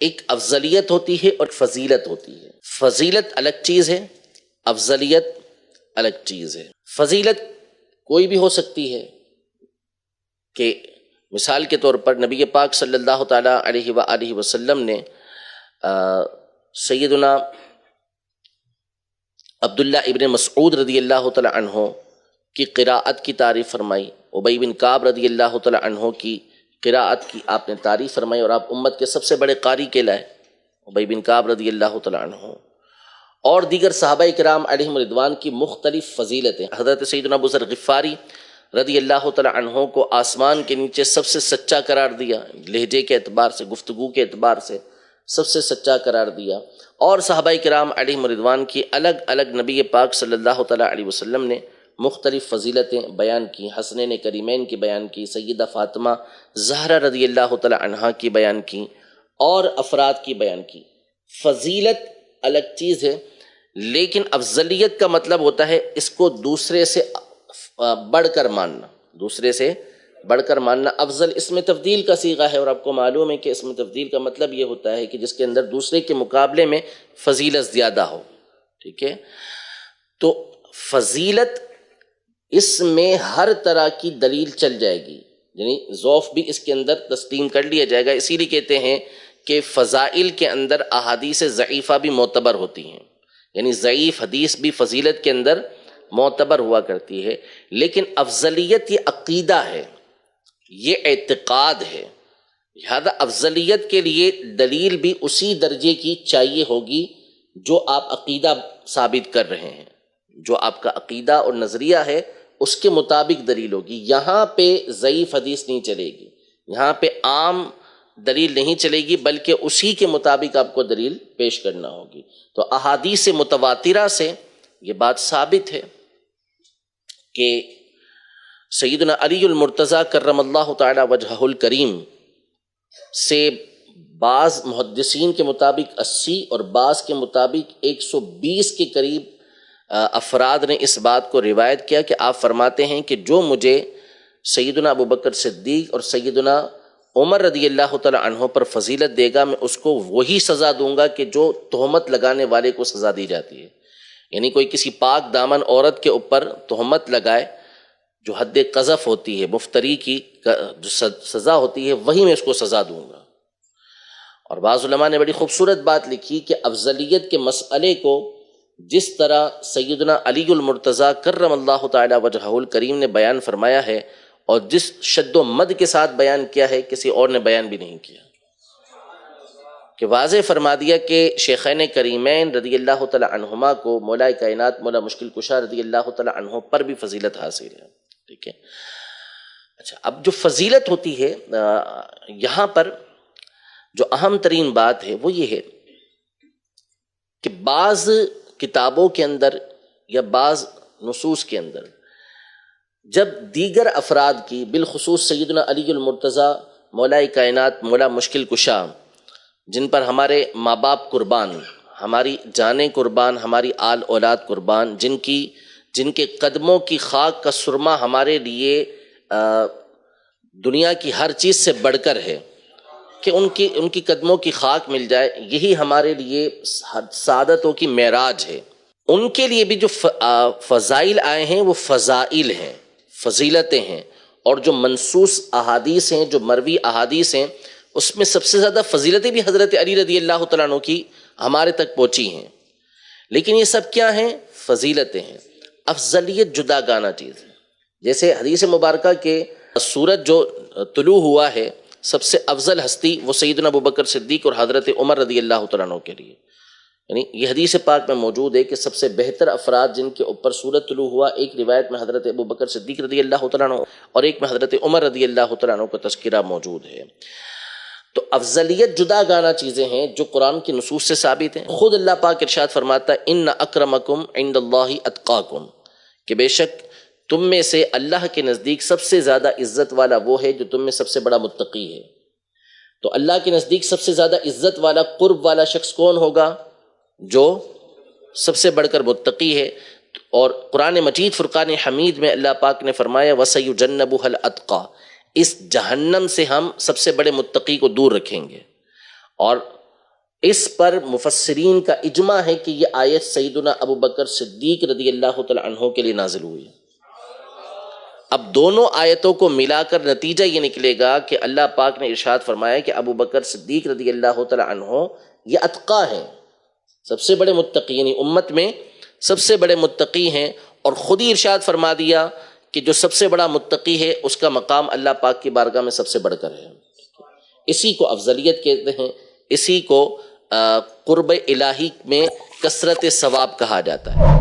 ایک افضلیت ہوتی ہے اور فضیلت ہوتی ہے۔ فضیلت الگ چیز ہے، افضلیت الگ چیز ہے۔ فضیلت کوئی بھی ہو سکتی ہے کہ مثال کے طور پر نبی پاک صلی اللہ تعالیٰ علیہ وآلہ وسلم نے سیدنا عبداللہ ابن مسعود رضی اللہ تعالیٰ عنہ کی قراءت کی تعریف فرمائی، ابی بن کعب رضی اللہ تعالیٰ عنہ کی قراءت کی آپ نے تعریف فرمائی، اور آپ امت کے سب سے بڑے قاری کہلائے ابی بن کعب رضی اللہ تعالیٰ عنہ، اور دیگر صحابہ کرام علیہم رضوان کی مختلف فضیلتیں۔ حضرت سیدنا ابو ذر غفاری رضی اللہ تعالیٰ عنہ کو آسمان کے نیچے سب سے سچا قرار دیا، لہجے کے اعتبار سے، گفتگو کے اعتبار سے سب سے سچا قرار دیا، اور صحابہ کرام علیہم رضوان کی الگ الگ نبی پاک صلی اللہ تعالیٰ علیہ وسلم نے مختلف فضیلتیں بیان کی، حسنین کریمین کی بیان کی، سیدہ فاطمہ زہرا رضی اللہ تعالیٰ عنہا کی بیان کی، اور افراد کی بیان کی۔ فضیلت الگ چیز ہے، لیکن افضلیت کا مطلب ہوتا ہے اس کو دوسرے سے بڑھ کر ماننا، دوسرے سے بڑھ کر ماننا۔ افضل اس میں تفضیل کا صیغہ ہے، اور آپ کو معلوم ہے کہ اس میں تفضیل کا مطلب یہ ہوتا ہے کہ جس کے اندر دوسرے کے مقابلے میں فضیلت زیادہ ہو، ٹھیک ہے؟ تو فضیلت اس میں ہر طرح کی دلیل چل جائے گی، یعنی ضعف بھی اس کے اندر تسلیم کر لیا جائے گا۔ اسی لیے کہتے ہیں کہ فضائل کے اندر احادیث ضعیفہ بھی معتبر ہوتی ہیں، یعنی ضعیف حدیث بھی فضیلت کے اندر معتبر ہوا کرتی ہے۔ لیکن افضلیت یہ عقیدہ ہے، یہ اعتقاد ہے، لہذا افضلیت کے لیے دلیل بھی اسی درجے کی چاہیے ہوگی جو آپ عقیدہ ثابت کر رہے ہیں، جو آپ کا عقیدہ اور نظریہ ہے اس کے مطابق دلیل ہوگی۔ یہاں پہ ضعیف حدیث نہیں چلے گی، یہاں پہ عام دلیل نہیں چلے گی، بلکہ اسی کے مطابق آپ کو دلیل پیش کرنا ہوگی۔ تو احادیث متواترہ سے یہ بات ثابت ہے کہ سیدنا علی المرتضیٰ کرم اللہ تعالی وجہہ الکریم سے بعض محدثین کے مطابق 80 اور بعض کے مطابق 120 کے قریب افراد نے اس بات کو روایت کیا کہ آپ فرماتے ہیں کہ جو مجھے سیدنا ابوبکر صدیق اور سیدنا عمر رضی اللہ تعالی عنہ پر فضیلت دے گا، میں اس کو وہی سزا دوں گا کہ جو تہمت لگانے والے کو سزا دی جاتی ہے۔ یعنی کوئی کسی پاک دامن عورت کے اوپر تہمت لگائے، جو حد قذف ہوتی ہے، مفتری کی جو سزا ہوتی ہے، وہی میں اس کو سزا دوں گا۔ اور بعض علماء نے بڑی خوبصورت بات لکھی کہ افضلیت کے مسئلے کو جس طرح سیدنا علی المرتضیٰ کرم اللہ تعالی وجہہ الکریم نے بیان فرمایا ہے، اور جس شد و مد کے ساتھ بیان کیا ہے، کسی اور نے بیان بھی نہیں کیا، کہ واضح فرما دیا کہ شیخین کریمین رضی اللہ تعالی عنہما کو مولا کائنات مولا مشکل کشا رضی اللہ تعالی عنہ پر بھی فضیلت حاصل ہے، ٹھیک ہے؟ اچھا، اب جو فضیلت ہوتی ہے، یہاں پر جو اہم ترین بات ہے وہ یہ ہے کہ بعض کتابوں کے اندر یا بعض نصوص کے اندر جب دیگر افراد کی، بالخصوص سیدنا علی المرتضیٰ مولا کائنات مولا مشکل کشا، جن پر ہمارے ماں باپ قربان، ہماری جانیں قربان، ہماری آل اولاد قربان، جن کے قدموں کی خاک کا سرما ہمارے لیے دنیا کی ہر چیز سے بڑھ کر ہے، کہ ان کی قدموں کی خاک مل جائے، یہی ہمارے لیے سعادتوں کی معراج ہے۔ ان کے لیے بھی جو فضائل آئے ہیں وہ فضائل ہیں، فضیلتیں ہیں، اور جو منصوص احادیث ہیں، جو مروی احادیث ہیں، اس میں سب سے زیادہ فضیلتیں بھی حضرت علی رضی اللہ تعالیٰ عنہ کی ہمارے تک پہنچی ہیں۔ لیکن یہ سب کیا ہیں؟ فضیلتیں ہیں۔ افضلیت جدا گانا چیز ہے۔ جیسے حدیث مبارکہ کے سورج جو طلوع ہوا ہے، سب سے افضل ہستی وہ سیدنا ابوبکر صدیق اور حضرت عمر رضی اللہ تعالیٰ عنہ کے لیے، یعنی یہ حدیث پاک میں موجود ہے کہ سب سے بہتر افراد جن کے اوپر سورج طلوع ہوا، ایک روایت میں حضرت ابوبکر صدیق رضی اللہ تعالیٰ عنہ اور ایک میں حضرت عمر رضی اللہ تعالیٰ عنہ کا تذکرہ موجود ہے۔ تو افضلیت جدا گانا چیزیں ہیں جو قرآن کی نصوص سے ثابت ہیں۔ خود اللہ پاک ارشاد فرماتا ہے ان اکرمکم عند اللہ اتقاکم، کہ بے شک تم میں سے اللہ کے نزدیک سب سے زیادہ عزت والا وہ ہے جو تم میں سب سے بڑا متقی ہے۔ تو اللہ کے نزدیک سب سے زیادہ عزت والا، قرب والا شخص کون ہوگا؟ جو سب سے بڑھ کر متقی ہے۔ اور قرآن مجید فرقان حمید میں اللہ پاک نے فرمایا وَسَيُجَنَّبُهَا الْأَتْقَى، اس جہنم سے ہم سب سے بڑے متقی کو دور رکھیں گے۔ اور اس پر مفسرین کا اجماع ہے کہ یہ آیت سیدنا ابو بکر صدیق رضی اللہ تعالی عنہ کے لیے نازل ہوئی ہے۔ اب دونوں آیتوں کو ملا کر نتیجہ یہ نکلے گا کہ اللہ پاک نے ارشاد فرمایا کہ ابو بکر صدیق رضی اللہ تعالی عنہ یہ اتقی ہیں، سب سے بڑے متقی، یعنی امت میں سب سے بڑے متقی ہیں، اور خود ہی ارشاد فرما دیا کہ جو سب سے بڑا متقی ہے اس کا مقام اللہ پاک کی بارگاہ میں سب سے بڑھ کر ہے۔ اسی کو افضلیت کہتے ہیں، اسی کو قرب الہی میں کثرت ثواب کہا جاتا ہے۔